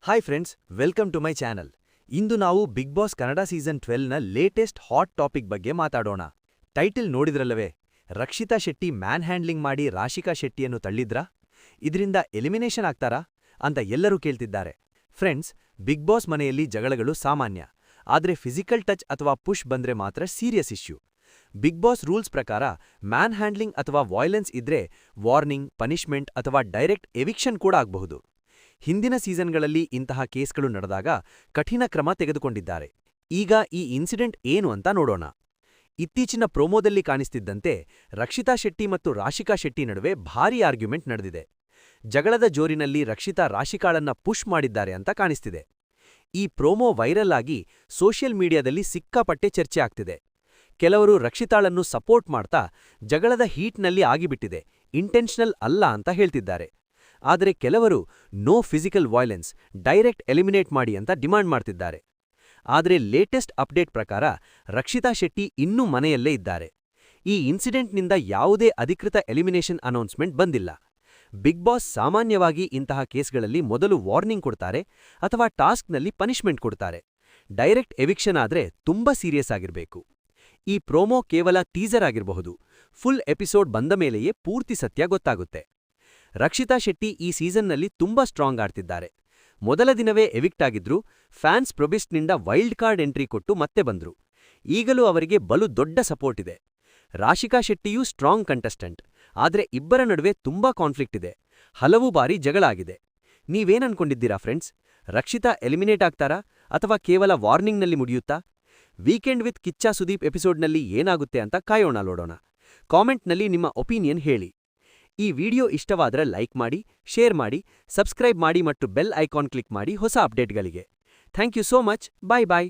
Hi friends, welcome to my channel. ಇಂದು ನಾವು Bigg Boss Kannada season 12ನ ಲೇಟೆಸ್ಟ್ ಹಾಟ್ ಟಾಪಿಕ್ ಬಗ್ಗೆ ಮಾತಾಡೋಣ. ಟೈಟಲ್ ನೋಡಿದ್ರಲ್ಲವೇ, ರಕ್ಷಿತಾ ಶೆಟ್ಟಿ ಮ್ಯಾನ್ ಹ್ಯಾಂಡ್ಲಿಂಗ್ ಮಾಡಿ ರಾಶಿಕಾ ಶೆಟ್ಟಿಯನ್ನು ತಳ್ಳಿದ್ರಾ? ಇದರಿಂದ ಎಲಿಮಿನೇಷನ್ ಆಗ್ತಾರಾ ಅಂತ ಎಲ್ಲರೂ ಕೇಳ್ತಿದ್ದಾರೆ. ಫ್ರೆಂಡ್ಸ್, ಬಿಗ್ ಬಾಸ್ ಮನೆಯಲ್ಲಿ ಜಗಳಗಳು ಸಾಮಾನ್ಯ. ಆದ್ರೆ ಫಿಸಿಕಲ್ ಟಚ್ ಅಥವಾ ಪುಷ್ ಬಂದ್ರೆ ಮಾತ್ರ serious issue. Big boss rules ಪ್ರಕಾರ ಮ್ಯಾನ್ ಹ್ಯಾಂಡ್ಲಿಂಗ್ ಅಥವಾ ವಾಯ್ಲೆನ್ಸ್ ಇದ್ರೆ ವಾರ್ನಿಂಗ್, ಪನಿಷ್ಮೆಂಟ್ ಅಥವಾ ಡೈರೆಕ್ಟ್ ಎವಿಕ್ಷನ್ ಕೂಡ ಆಗಬಹುದು. ಹಿಂದಿನ ಸೀಸನ್ಗಳಲ್ಲಿ ಇಂತಹ ಕೇಸ್ಗಳು ನಡೆದಾಗ ಕಠಿಣ ಕ್ರಮ ತೆಗೆದುಕೊಂಡಿದ್ದಾರೆ. ಈಗ ಈ ಇನ್ಸಿಡೆಂಟ್ ಏನು ಅಂತ ನೋಡೋಣ. ಇತ್ತೀಚಿನ ಪ್ರೋಮೋದಲ್ಲಿ ಕಾಣಿಸ್ತಿದ್ದಂತೆ ರಕ್ಷಿತಾ ಶೆಟ್ಟಿ ಮತ್ತು ರಾಶಿಕಾ ಶೆಟ್ಟಿ ನಡುವೆ ಭಾರೀ ಆರ್ಗ್ಯುಮೆಂಟ್ ನಡೆದಿದೆ. ಜಗಳದ ಜೋರಿನಲ್ಲಿ ರಕ್ಷಿತಾ ರಾಶಿಕಾಳನ್ನ ಪುಷ್ ಮಾಡಿದ್ದಾರೆ ಅಂತ ಕಾಣಿಸ್ತಿದೆ. ಈ ಪ್ರೋಮೋ ವೈರಲ್ ಆಗಿ ಸೋಷಿಯಲ್ ಮೀಡಿಯಾದಲ್ಲಿ ಸಿಕ್ಕಾಪಟ್ಟೆ ಚರ್ಚೆ ಆಗ್ತಿದೆ. ಕೆಲವರು ರಕ್ಷಿತಾಳನ್ನು ಸಪೋರ್ಟ್ ಮಾಡ್ತಾ ಜಗಳದ ಹೀಟ್ನಲ್ಲಿ ಆಗಿಬಿಟ್ಟಿದೆ, ಇಂಟೆನ್ಷನಲ್ ಅಲ್ಲ ಅಂತ ಹೇಳ್ತಿದ್ದಾರೆ. ಆದರೆ ಕೆಲವರು no physical violence, direct eliminate ಮಾಡಿ ಅಂತ ಡಿಮಾಂಡ್ ಮಾಡ್ತಿದ್ದಾರೆ. ಆದರೆ ಲೇಟೆಸ್ಟ್ ಅಪ್ಡೇಟ್ ಪ್ರಕಾರ ರಕ್ಷಿತಾ ಶೆಟ್ಟಿ ಇನ್ನೂ ಮನೆಯಲ್ಲೇ ಇದ್ದಾರೆ. ಈ ಇನ್ಸಿಡೆಂಟ್ನಿಂದ ಯಾವುದೇ ಅಧಿಕೃತ ಎಲಿಮಿನೇಷನ್ ಅನೌನ್ಸ್ಮೆಂಟ್ ಬಂದಿಲ್ಲ. ಬಿಗ್ ಬಾಸ್ ಸಾಮಾನ್ಯವಾಗಿ ಇಂತಹ ಕೇಸ್ಗಳಲ್ಲಿ ಮೊದಲು ವಾರ್ನಿಂಗ್ ಕೊಡ್ತಾರೆ ಅಥವಾ ಟಾಸ್ಕ್ನಲ್ಲಿ ಪನಿಷ್ಮೆಂಟ್ ಕೊಡ್ತಾರೆ. ಡೈರೆಕ್ಟ್ ಎವಿಕ್ಷನ್ ಆದ್ರೆ ತುಂಬಾ ಸೀರಿಯಸ್ ಆಗಿರಬೇಕು. ಈ ಪ್ರೋಮೋ ಕೇವಲ ಟೀಸರ್ ಆಗಿರಬಹುದು. ಫುಲ್ ಎಪಿಸೋಡ್ ಬಂದ ಮೇಲೆಯೇ ಪೂರ್ತಿ ಸತ್ಯ ಗೊತ್ತಾಗುತ್ತೆ. ರಕ್ಷಿತಾ ಶೆಟ್ಟಿ ಈ ಸೀಸನ್ನಲ್ಲಿ ತುಂಬಾ ಸ್ಟ್ರಾಂಗ್ ಆಡ್ತಿದ್ದಾರೆ. ಮೊದಲ ದಿನವೇ ಎವಿಕ್ಟ್ ಆಗಿದ್ರು. ಫ್ಯಾನ್ಸ್ ಪ್ರೊಬಿಸ್ಟ್ನಿಂದ ವೈಲ್ಡ್ ಕಾರ್ಡ್ ಎಂಟ್ರಿ ಕೊಟ್ಟು ಮತ್ತೆ ಬಂದ್ರು. ಈಗಲೂ ಅವರಿಗೆ ಬಲು ದೊಡ್ಡ ಸಪೋರ್ಟ್ ಇದೆ. ರಾಶಿಕಾ ಶೆಟ್ಟಿಯೂ ಸ್ಟ್ರಾಂಗ್ ಕಂಟೆಸ್ಟೆಂಟ್. ಆದ್ರೆ ಇಬ್ಬರ ನಡುವೆ ತುಂಬಾ ಕಾನ್ಫ್ಲಿಕ್ಟ್ ಇದೆ. ಹಲವು ಬಾರಿ ಜಗಳ ಆಗಿದೆ. ನೀವೇನನ್ಕೊಂಡಿದ್ದೀರಾ ಫ್ರೆಂಡ್ಸ್? ರಕ್ಷಿತಾ ಎಲಿಮಿನೇಟ್ ಆಗ್ತಾರಾ ಅಥವಾ ಕೇವಲ ವಾರ್ನಿಂಗ್ನಲ್ಲಿ ಮುಗಿಯುತ್ತಾ? ವೀಕೆಂಡ್ ವಿತ್ ಕಿಚ್ಚ ಸುದೀಪ್ ಎಪಿಸೋಡ್ನಲ್ಲಿ ಏನಾಗುತ್ತೆ ಅಂತ ಕಾಯೋಣ ನೋಡೋಣ. ಕಾಮೆಂಟ್ನಲ್ಲಿ ನಿಮ್ಮ ಒಪಿನಿಯನ್ ಹೇಳಿ. ಈ ವಿಡಿಯೋ ಇಷ್ಟವಾದರೆ ಲೈಕ್ ಮಾಡಿ, ಶೇರ್ ಮಾಡಿ, ಸಬ್ಸ್ಕ್ರೈಬ್ ಮಾಡಿ ಮತ್ತು ಬೆಲ್ ಐಕಾನ್ ಕ್ಲಿಕ್ ಮಾಡಿ ಹೊಸ ಅಪ್ಡೇಟ್ಗಳಿಗೆ. Thank you so much. Bye bye.